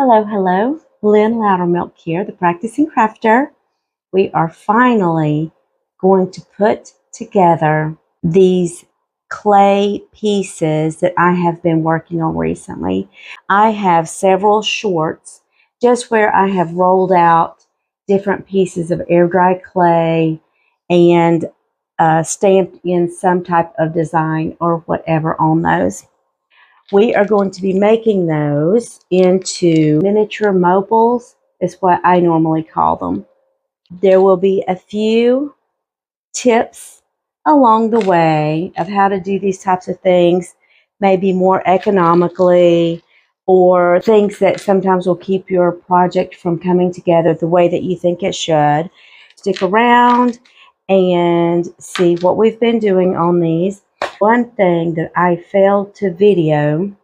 Hello, hello. Lynn Loudermilk here, the practicing crafter. We are finally going to put together these clay pieces that I have been working on recently. I have several shorts just where I have rolled out different pieces of air dry clay and stamped in some type of design or whatever on those. We are going to be making those into miniature mobiles, is what I normally call them. There will be a few tips along the way of how to do these types of things, maybe more economically, or things that sometimes will keep your project from coming together the way that you think it should. Stick around and see what we've been doing on these. One thing that I failed to video,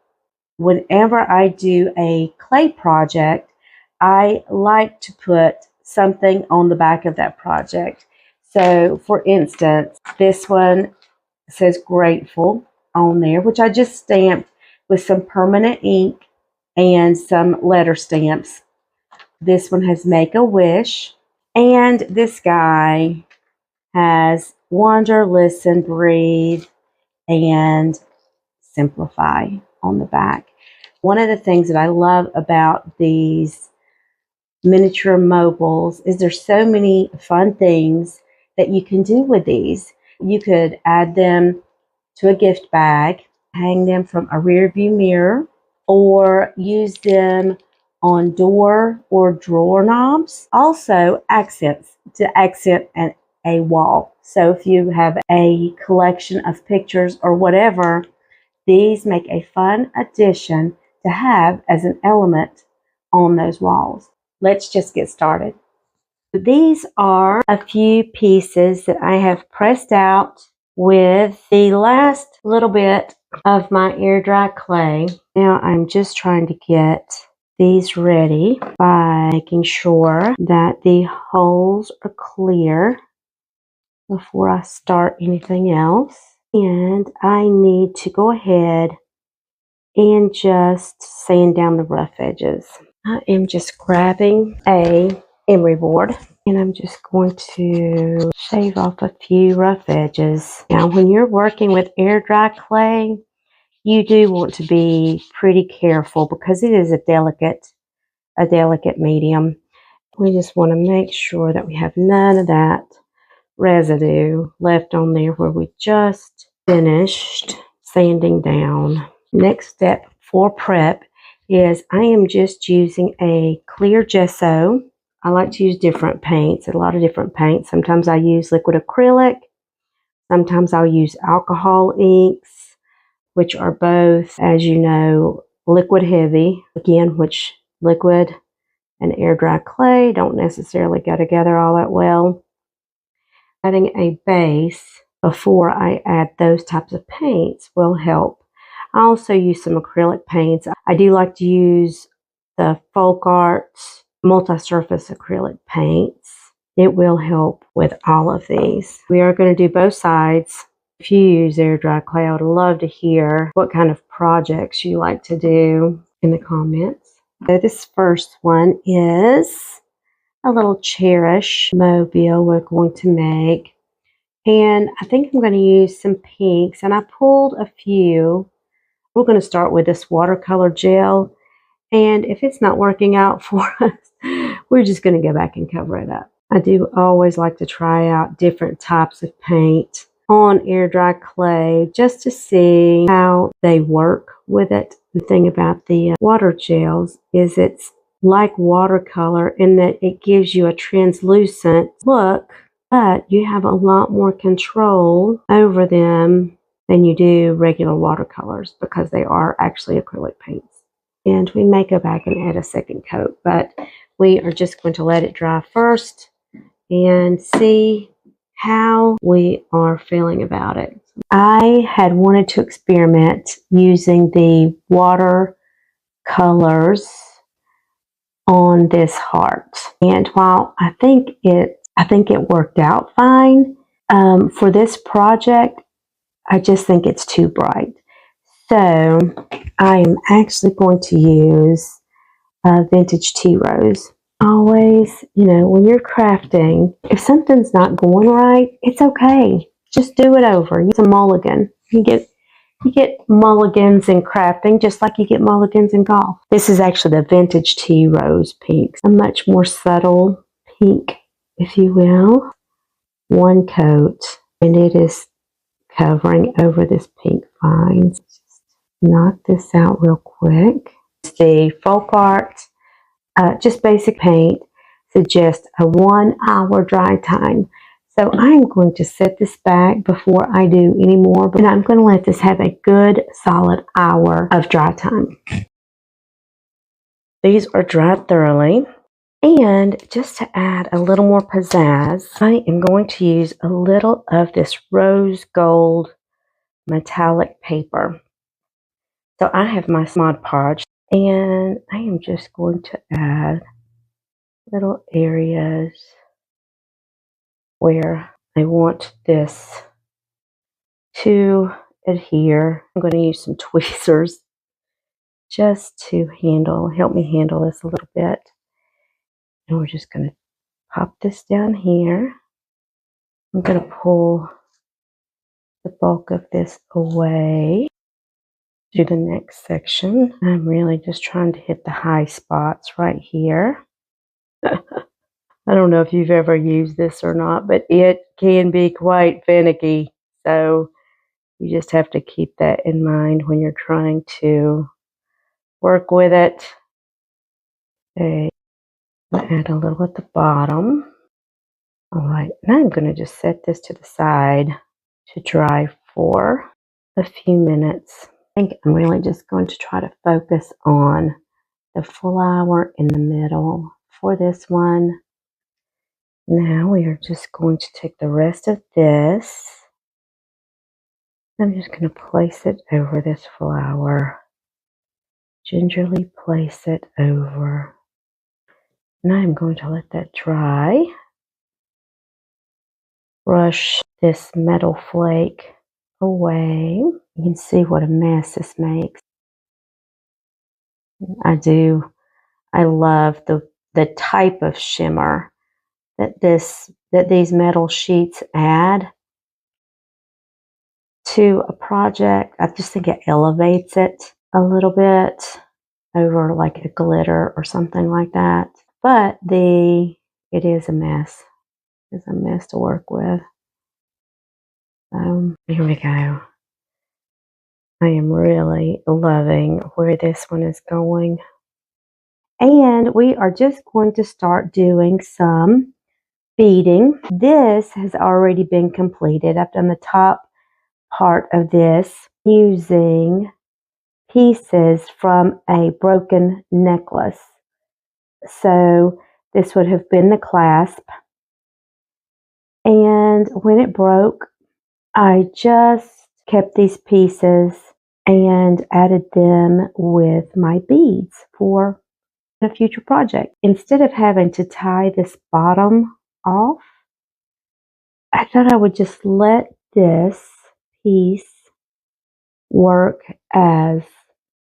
whenever I do a clay project, I like to put something on the back of that project. So, for instance, this one says grateful on there, which I just stamped with some permanent ink and some letter stamps. This one has make a wish. And this guy has wonder, listen, breathe, and simplify on the back. One of the things that I love about these miniature mobiles is there's so many fun things that you can do with these. You could add them to a gift bag, hang them from a rear view mirror, or use them on door or drawer knobs. Also accents to accent a wall. So if you have a collection of pictures or whatever, these make a fun addition to have as an element on those walls. Let's just get started. These are a few pieces that I have pressed out with the last little bit of my air dry clay. Now I'm just trying to get these ready by making sure that the holes are clear before I start anything else. And I need to go ahead and just sand down the rough edges. I am just grabbing a emery board and I'm just going to shave off a few rough edges. Now when you're working with air dry clay, you do want to be pretty careful because it is a delicate medium. We just want to make sure that we have none of that residue left on there where we just finished sanding down. Next step for prep is I am just using a clear gesso. I like to use different paints, a lot of different paints. Sometimes I use liquid acrylic. Sometimes I'll use alcohol inks, which are both, as you know, liquid heavy. Again, which liquid and air dry clay don't necessarily go together all that well. Adding a base before I add those types of paints will help. I also use some acrylic paints. I do like to use the FolkArt multi-surface acrylic paints. It will help with all of these. We are going to do both sides. If you use air dry clay, I would love to hear what kind of projects you like to do in the comments. So this first one is a little CHERISH mobile we're going to make. And I think I'm going to use some pinks. And I pulled a few. We're going to start with this watercolor gel. And if it's not working out for us, we're just going to go back and cover it up. I do always like to try out different types of paint on air dry clay just to see how they work with it. The thing about the water gels is it's like watercolor in that it gives you a translucent look, but you have a lot more control over them than you do regular watercolors because they are actually acrylic paints. And we may go back and add a second coat, but we are just going to let it dry first and see how we are feeling about it. I had wanted to experiment using the water colors on this heart, and while I think it worked out fine for this project, I just think it's too bright. So I am actually going to use vintage tea rose. Always, you know, when you're crafting, if something's not going right, it's okay. Just do it over. Use a mulligan. You get mulligans in crafting just like you get mulligans in golf. This is actually the vintage tea rose pink. A much more subtle pink, if you will. One coat, and it is covering over this pink vine. Just knock this out real quick. It's the FolkArt, just basic paint, suggests a 1 hour dry time. So I'm going to set this back before I do any more, and I'm going to let this have a good solid hour of dry time. These are dried thoroughly. And just to add a little more pizzazz, I am going to use a little of this rose gold metallic paper. So I have my Mod Podge, and I am just going to add little areas where I want this to adhere. I'm going to use some tweezers just to help me handle this a little bit. And we're just going to pop this down here. I'm going to pull the bulk of this away to the next section. I'm really just trying to hit the high spots right here. I don't know if you've ever used this or not, but it can be quite finicky. So you just have to keep that in mind when you're trying to work with it. Okay. Add a little at the bottom. All right, now I'm going to just set this to the side to dry for a few minutes. I think I'm really just going to try to focus on the flower in the middle for this one. Now we are just going to take the rest of this. I'm just going to place it over this flower. Gingerly place it over. And I'm going to let that dry. Brush this metal flake away. You can see what a mess this makes. I love the type of shimmer that these metal sheets add to a project. I just think it elevates it a little bit over like a glitter or something like that. But it is a mess. It's a mess to work with. Here we go. I am really loving where this one is going. And we are just going to start doing some beading. This has already been completed. I've done the top part of this using pieces from a broken necklace. So this would have been the clasp. And when it broke, I just kept these pieces and added them with my beads for a future project. Instead of having to tie this bottom off, I thought I would just let this piece work as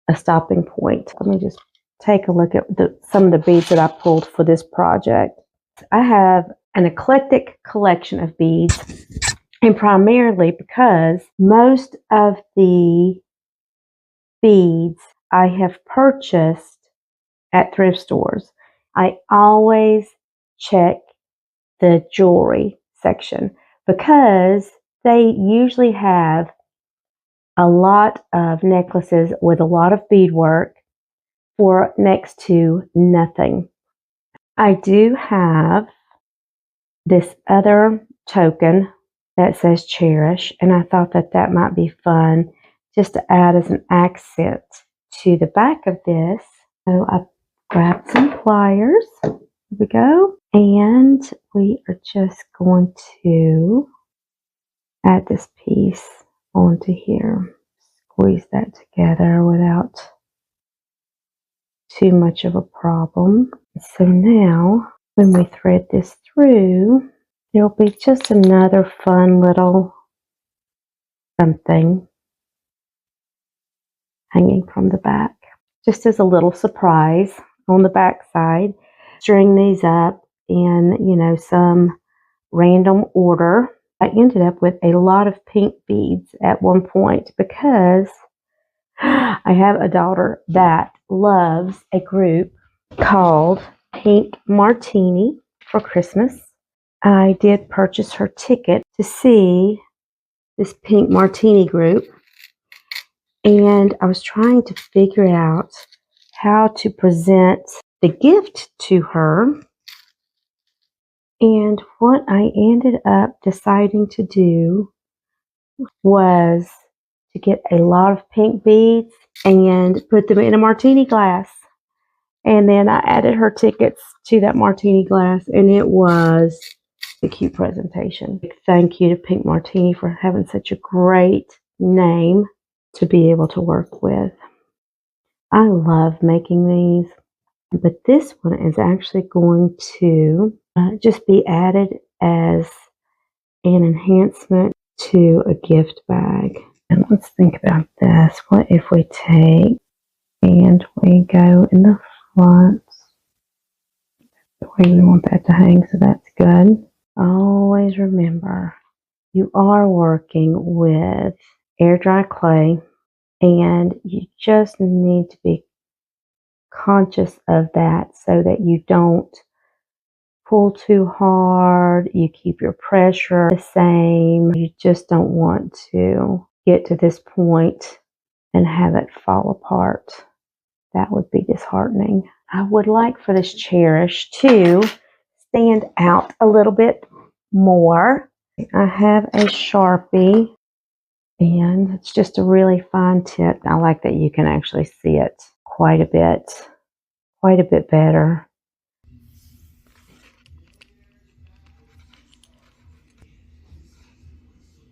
a stopping point. Let me just take a look at some of the beads that I pulled for this project. I have an eclectic collection of beads, and primarily because most of the beads I have purchased at thrift stores. I always check the jewelry section because they usually have a lot of necklaces with a lot of beadwork for next to nothing. I do have this other token that says Cherish, and I thought that might be fun just to add as an accent to the back of this. So I grabbed some pliers. Here we go. And we are just going to add this piece onto here. Squeeze that together without too much of a problem. So now when we thread this through, there'll be just another fun little something hanging from the back. Just as a little surprise. on the back side. String these up in, you know, some random order. I ended up with a lot of pink beads at one point because I have a daughter that loves a group called Pink Martini for Christmas. I did purchase her ticket to see this Pink Martini group, and I was trying to figure out how to present the gift to her. And what I ended up deciding to do was to get a lot of pink beads and put them in a martini glass. And then I added her tickets to that martini glass, and it was a cute presentation. Thank you to Pink Martini for having such a great name to be able to work with. I love making these, but this one is actually going to just be added as an enhancement to a gift bag. And let's think about this. What if we take and we go in the front the way we want that to hang, so that's good. Always remember, you are working with air dry clay, and you just need to be conscious of that so that you don't pull too hard, you keep your pressure the same. You just don't want to get to this point and have it fall apart. That would be disheartening. I would like for this Cherish to stand out a little bit more. I have a Sharpie, and it's just a really fine tip. I like that you can actually see it quite a bit better.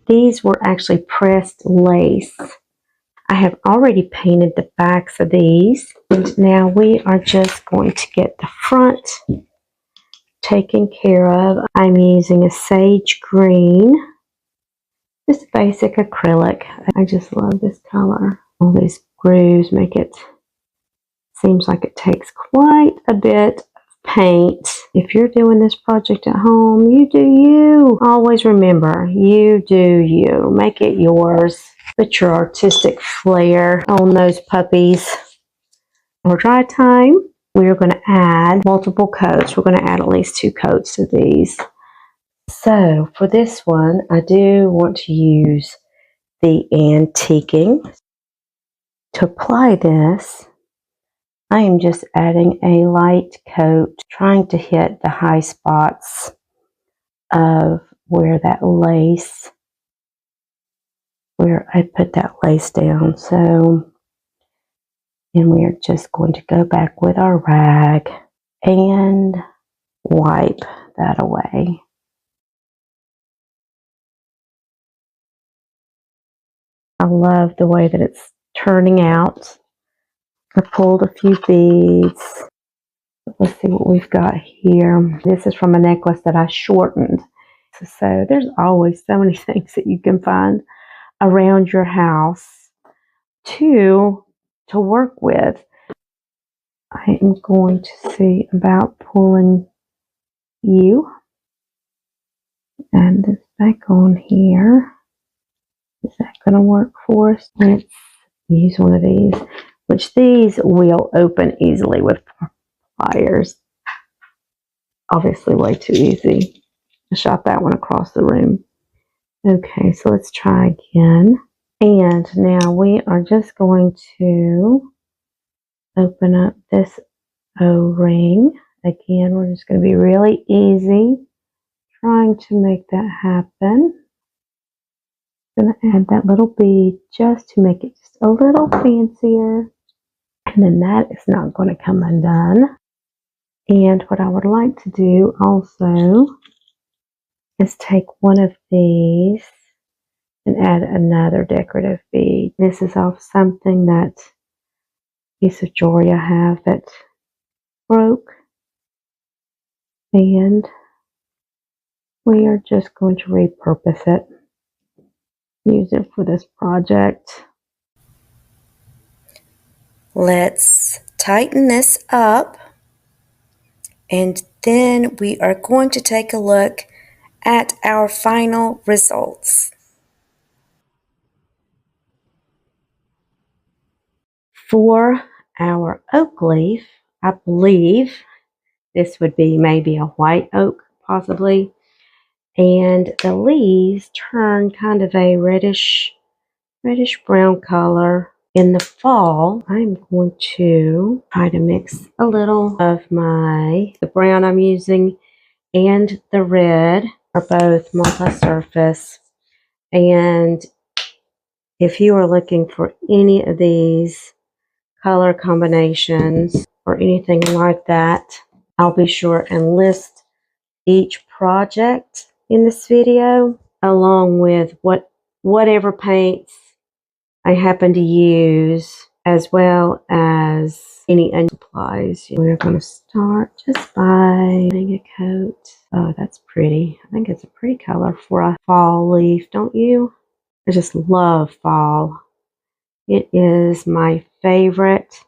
These were actually pressed lace. I have already painted the backs of these, and now we are just going to get the front taken care of. I'm using a sage green, just basic acrylic. I just love this color. All these grooves make it, seems like it takes quite a bit of paint. If you're doing this project at home, you do you. Always remember, you do you. Make it yours. Put your artistic flair on those puppies. For dry time, we're going to add multiple coats. We're going to add at least 2 coats of these. So for this one, I do want to use the antiquing. To apply this, I am just adding a light coat, trying to hit the high spots of where that lace, where I put that lace down. So, and we are just going to go back with our rag and wipe that away. I love the way that it's turning out. I pulled a few beads. Let's see what we've got here. This is from a necklace that I shortened. So there's always so many things that you can find around your house to work with. I am going to see about pulling you and this back on here. Is that going to work for us? Let's use one of these, which these will open easily with pliers. Obviously way too easy. I shot that one across the room. Okay, so let's try again. And now we are just going to open up this O-ring. Again, we're just going to be really easy trying to make that happen. I'm going to add that little bead just to make it just a little fancier. And then that is not going to come undone. And what I would like to do also is take one of these and add another decorative bead. This is off something that piece of jewelry I have that broke. And we are just going to repurpose it. Use it for this project. Let's tighten this up. And then we are going to take a look at our final results. For our oak leaf, I believe this would be maybe a white oak, possibly. And the leaves turn kind of a reddish brown color. In the fall, I'm going to try to mix a little of the brown I'm using and the red are both multi-surface. And if you are looking for any of these color combinations or anything like that, I'll be sure and list each project in this video along with whatever paints I happen to use, as well as any supplies. We're going to start just by putting a coat. Oh, that's pretty. I think it's a pretty color for a fall leaf, don't you? I just love fall. It is my favorite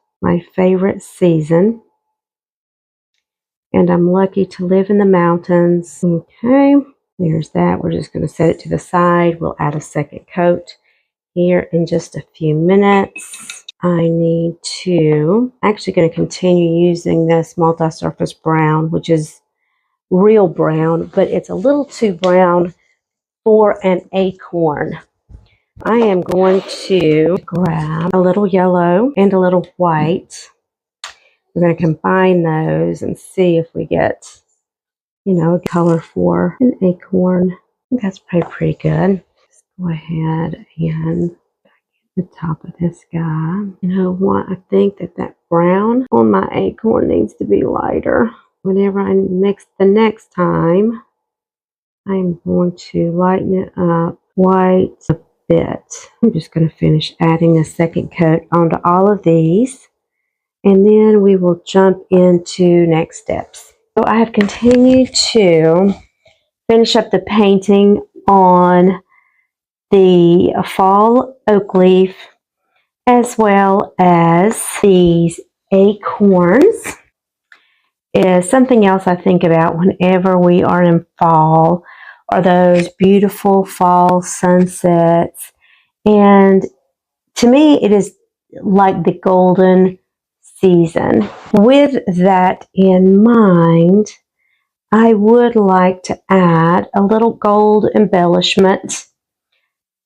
season. And I'm lucky to live in the mountains. Okay, there's that. We're just going to set it to the side. We'll add a second coat here in just a few minutes. I need to actually going to continue using this multi-surface brown, which is real brown, but it's a little too brown for an acorn. I am going to grab a little yellow and a little white. We're going to combine those and see if we get, a color for an acorn. I think that's pretty good. Just go ahead and the top of this guy. You know what? I think that brown on my acorn needs to be lighter. Whenever I mix the next time, I'm going to lighten it up quite a bit. I'm just going to finish adding a second coat onto all of these, and then we will jump into next steps. So I have continued to finish up the painting on the fall oak leaf, as well as these acorns. Is something else I think about whenever we are in fall, are those beautiful fall sunsets. And to me, it is like the golden season. With that in mind, I would like to add a little gold embellishment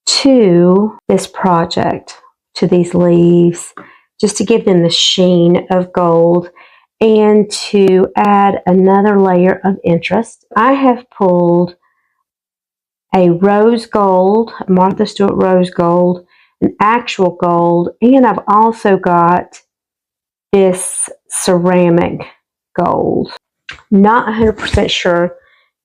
to this project, to these leaves, just to give them the sheen of gold and to add another layer of interest. I have pulled a rose gold, Martha Stewart rose gold, an actual gold, and I've also got this ceramic gold. Not 100% sure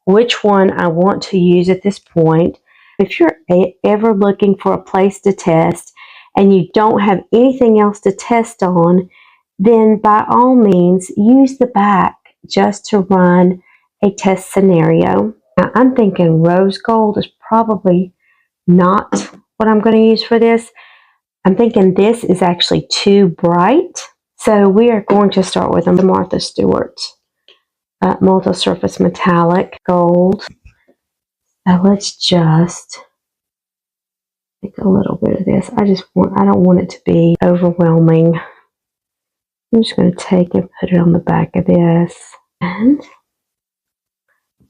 which one I want to use at this point. If you're ever looking for a place to test and you don't have anything else to test on, then by all means use the back just to run a test scenario. Now, I'm thinking rose gold is probably not what I'm going to use for this. I'm thinking this is actually too bright. So we are going to start with a Martha Stewart multi-surface metallic gold. Now let's just take a little bit of this. I don't want it to be overwhelming. I'm just going to take and put it on the back of this. And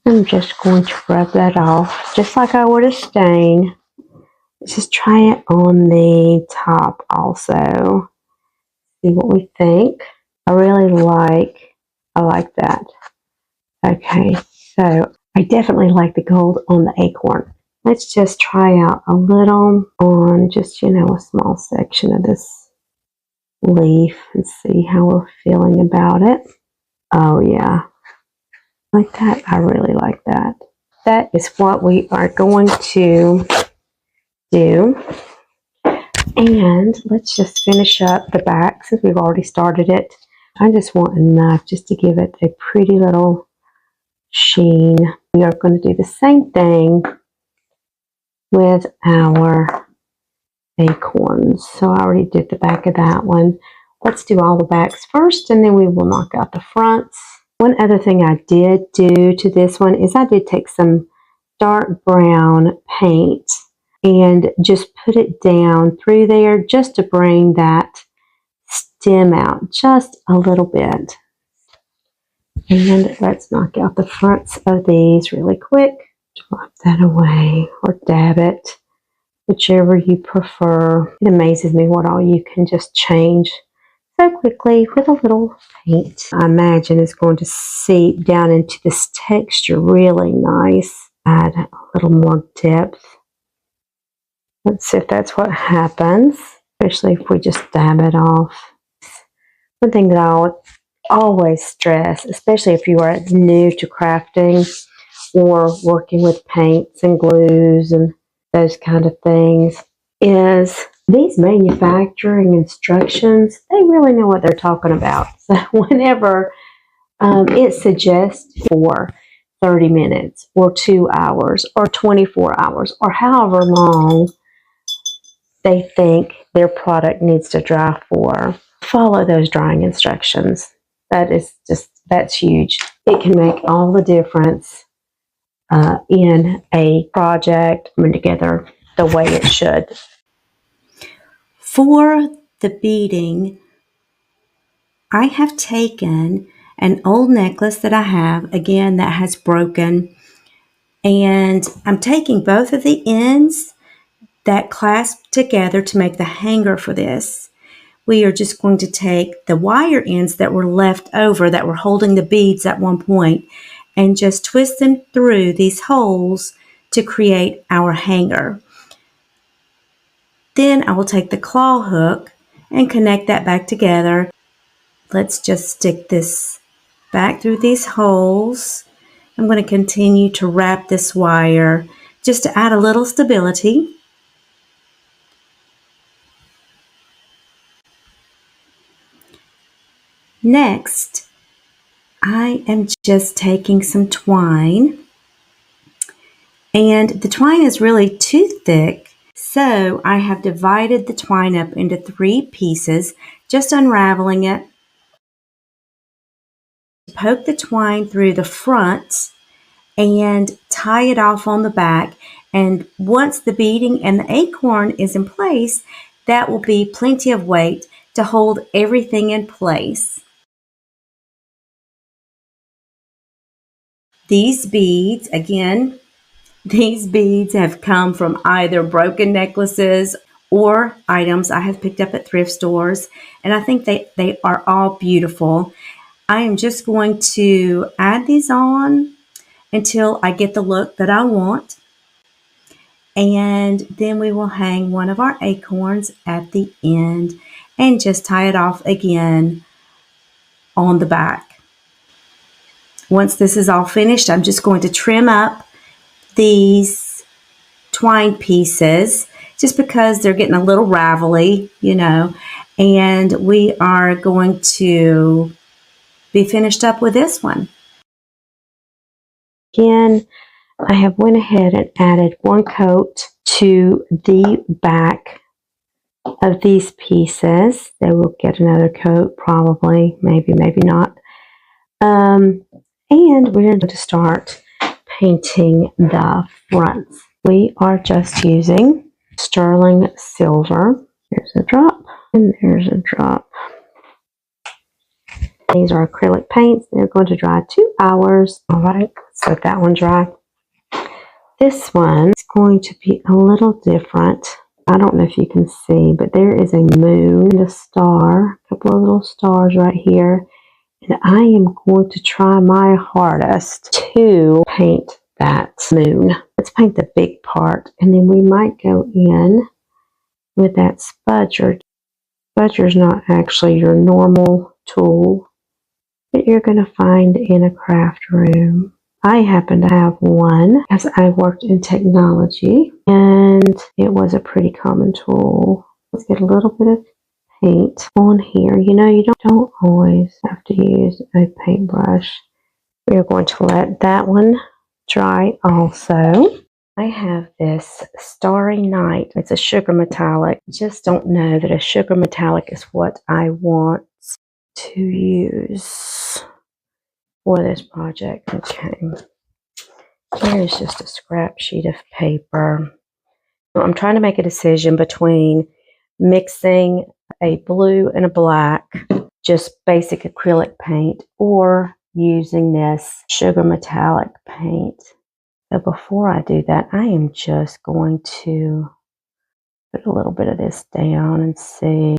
I'm just going to rub that off, just like I would a stain. Let's just try it on the top also. See what we think. I like that. Okay, so I definitely like the gold on the acorn. Let's just try out a little on just, a small section of this leaf and see how we're feeling about it. Oh yeah, like that. I really like that. That is what we are going to do. And let's just finish up the back since we've already started it. I just want enough just to give it a pretty little sheen. We are going to do the same thing with our acorns. So I already did the back of that one. Let's do all the backs first, and then we will knock out the fronts. One other thing I did do to this one is I did take some dark brown paint and just put it down through there just to bring that stem out just a little bit. And let's knock out the fronts of these really quick. Wipe that away or dab it, whichever you prefer. It amazes me what all you can just change so quickly with a little paint. I imagine it's going to seep down into this texture really nice. Add a little more depth. Let's see if that's what happens, especially if we just dab it off. One thing that I would always stress, especially if you are new to crafting or working with paints and glues and those kind of things, is these manufacturing instructions, they really know what they're talking about. So whenever it suggests for 30 minutes or 2 hours or 24 hours or however long they think their product needs to dry for, follow those drying instructions. That's huge. It can make all the difference in a project coming together the way it should. For the beading, I have taken an old necklace that I have, again, that has broken, and I'm taking both of the ends that clasp together to make the hanger for this. We are just going to take the wire ends that were left over, that were holding the beads at one point, and just twist them through these holes to create our hanger. Then I will take the claw hook and connect that back together. Let's just stick this back through these holes. I'm going to continue to wrap this wire just to add a little stability. Next, I am just taking some twine, and the twine is really too thick, so I have divided the twine up into 3 pieces, just unraveling it. Poke the twine through the front and tie it off on the back, and once the beading and the acorn is in place, that will be plenty of weight to hold everything in place. These beads, again, these beads have come from either broken necklaces or items I have picked up at thrift stores, and I think they are all beautiful. I am just going to add these on until I get the look that I want, and then we will hang one of our acorns at the end and just tie it off again on the back. Once this is all finished, I'm just going to trim up these twine pieces just because they're getting a little ravelly, and we are going to be finished up with this one. Again, I have went ahead and added 1 coat to the back of these pieces. They will get another coat probably, maybe not. And we're going to start painting the fronts. We are just using sterling silver. There's a drop and there's a drop. These are acrylic paints. They're going to dry 2 hours. All right, let's let that one dry. This one is going to be a little different. I don't know if you can see, but there is a moon and a star, a couple of little stars right here. And I am going to try my hardest to paint that moon. Let's paint the big part, and then we might go in with that spudger. Spudger is not actually your normal tool that you're going to find in a craft room. I happen to have one as I worked in technology, and it was a pretty common tool. Let's get a little bit of paint on here. You don't always have to use a paintbrush. We are going to let that one dry also. I have this Starry Night. It's a sugar metallic. Just don't know that a sugar metallic is what I want to use. for this project. Okay. Here's just a scrap sheet of paper. I'm trying to make a decision between mixing a blue and a black, just basic acrylic paint, or using this sugar metallic paint. So before I do that, I am just going to put a little bit of this down and see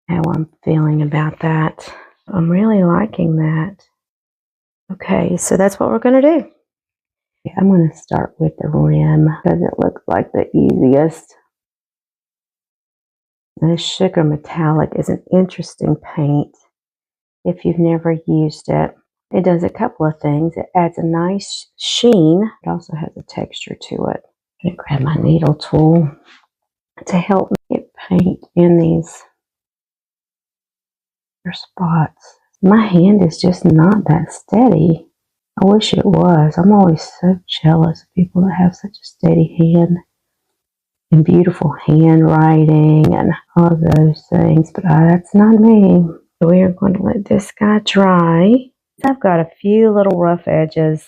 how I'm feeling about that. I'm really liking that. Okay, so that's what we're going to do. I'm going to start with the rim because it looks like the easiest. This sugar metallic is an interesting paint if you've never used it. It does a couple of things. It adds a nice sheen. It also has a texture to it. I'm going to grab my needle tool to help me get paint in these spots. My hand is just not that steady. I wish it was. I'm always so jealous of people that have such a steady hand and beautiful handwriting and all of those things, but that's not me. So we are going to let this guy dry. I've got a few little rough edges,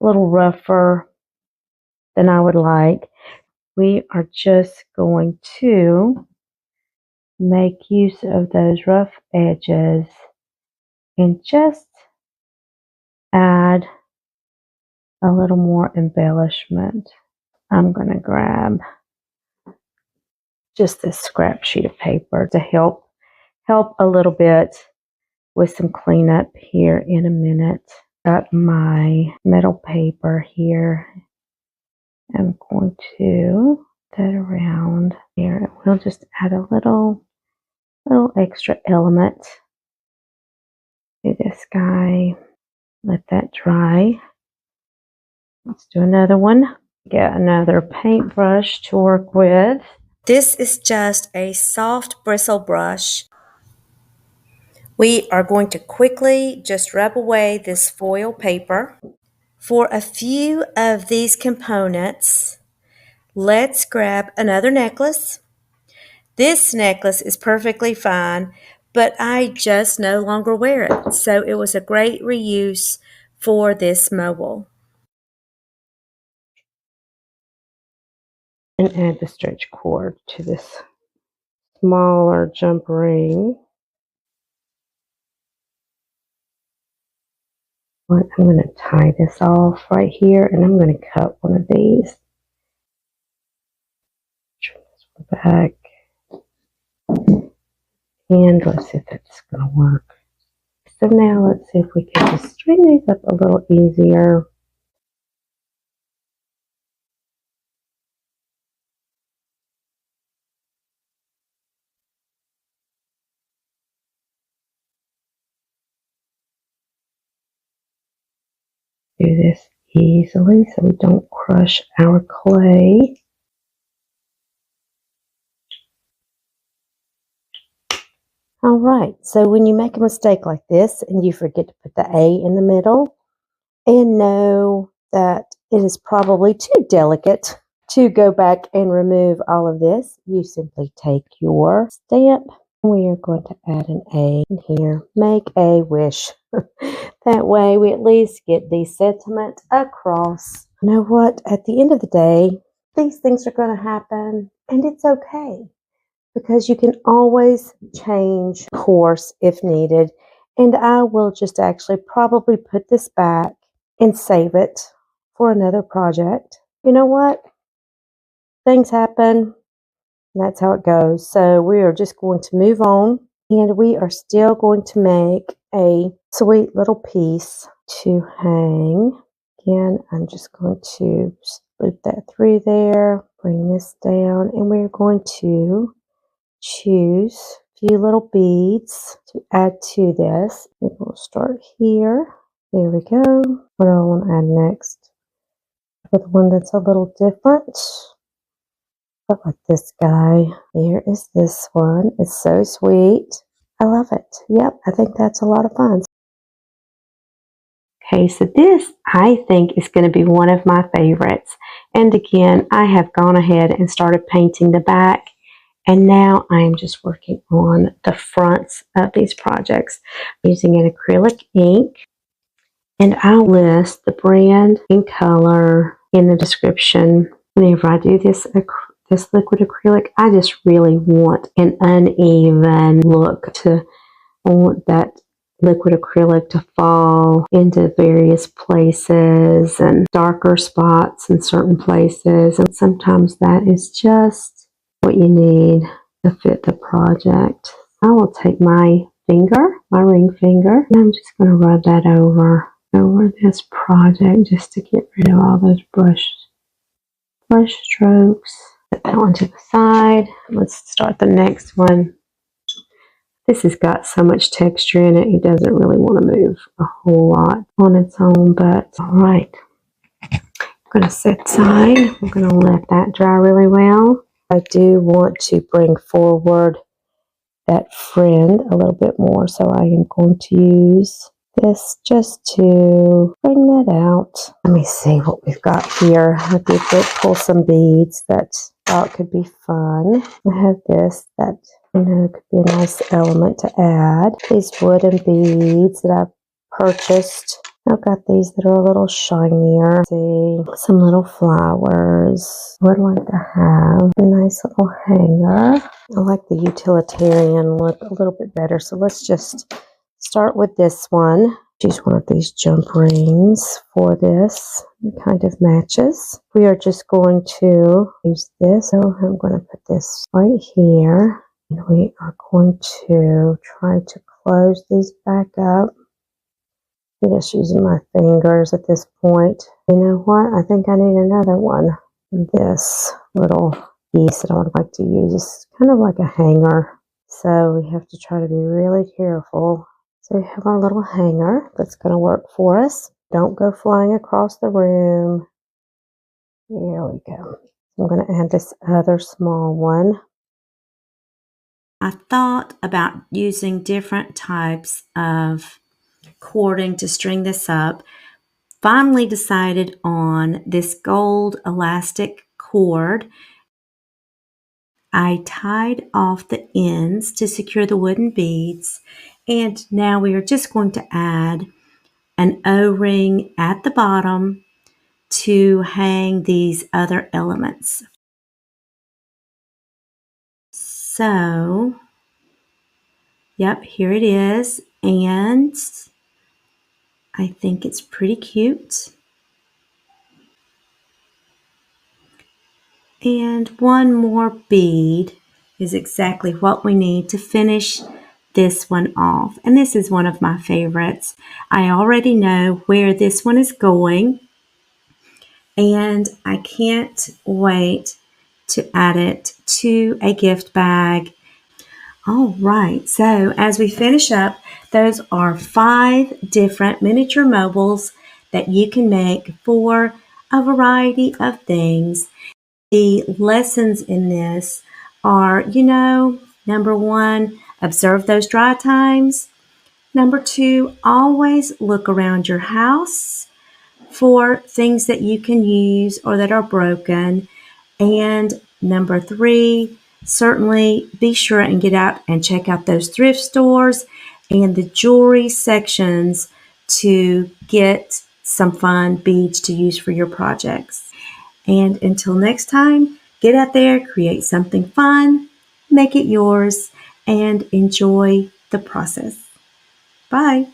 a little rougher than I would like. We are just going to make use of those rough edges and just add a little more embellishment. I'm going to grab just this scrap sheet of paper to help a little bit with some cleanup here in a minute. Got my metal paper here. I'm going to put that around here, and we'll just add a little extra element to this guy. Let that dry. Let's do another one. Get another paintbrush to work with. This is just a soft bristle brush. We are going to quickly just rub away this foil paper. For a few of these components, let's grab another necklace. This necklace is perfectly fine, but I just no longer wear it. So it was a great reuse for this mobile. And add the stretch cord to this smaller jump ring. I'm going to tie this off right here, and I'm going to cut one of these. Turn this one back. And let's see if that's going to work. So now let's see if we can just string these up a little easier. Do this easily so we don't crush our clay. All right, so when you make a mistake like this and you forget to put the A in the middle and know that it is probably too delicate to go back and remove all of this, you simply take your stamp. We are going to add an A in here. Make a wish. That way we at least get the sentiment across. You know what? At the end of the day, these things are going to happen, and it's okay, because you can always change course if needed. And I will just actually probably put this back and save it for another project. You know what? Things happen. That's how it goes. So we are just going to move on, and we are still going to make a sweet little piece to hang. Again, I'm just going to loop that through there, bring this down, and we're going to choose a few little beads to add to this. Maybe we'll start here. There we go. What do I want to add next? With one that's a little different. But like this guy. Here is this one. It's so sweet. I love it. Yep, I think that's a lot of fun. Okay, so this I think is going to be one of my favorites. And again, I have gone ahead and started painting the back. And now I am just working on the fronts of these projects using an acrylic ink. And I'll list the brand and color in the description. Whenever I do this liquid acrylic, I just really want an uneven look. I want that liquid acrylic to fall into various places and darker spots in certain places. And sometimes that is just what you need to fit the project. I will take my finger, my ring finger, and I'm just going to rub that over this project just to get rid of all those brush strokes. Put that one to the side. Let's start the next one. This has got so much texture in it, it doesn't really want to move a whole lot on its own, but all right. I'm going to set aside. I'm going to let that dry really well. I do want to bring forward that friend a little bit more, so I am going to use this just to bring that out. Let me see what we've got here. I did pull some beads that I thought could be fun. I have this that could be a nice element to add. These wooden beads that I purchased. I've got these that are a little shinier. See, some little flowers. I would like to have a nice little hanger. I like the utilitarian look a little bit better. So let's just start with this one. Choose one of these jump rings for this. It kind of matches. We are just going to use this. So I'm going to put this right here. And we are going to try to close these back up. I'm just using my fingers at this point. You know what? I think I need another one. This little piece that I would like to use is kind of like a hanger. So we have to try to be really careful. So we have our little hanger that's going to work for us. Don't go flying across the room. There we go. I'm going to add this other small one. I thought about using different types of cording to string this up. Finally decided on this gold elastic cord. I tied off the ends to secure the wooden beads, and now we are just going to add an O-ring at the bottom to hang these other elements. So, yep, here it is, and I think it's pretty cute. And one more bead is exactly what we need to finish this one off. And this is one of my favorites. I already know where this one is going, and I can't wait to add it to a gift bag. All right, so as we finish up, those are 5 different miniature mobiles that you can make for a variety of things. The lessons in this are, number 1, observe those dry times. Number 2, always look around your house for things that you can use or that are broken. And number 3, certainly be sure and get out and check out those thrift stores and the jewelry sections to get some fun beads to use for your projects. And until next time, get out there, create something fun, make it yours, and enjoy the process. Bye.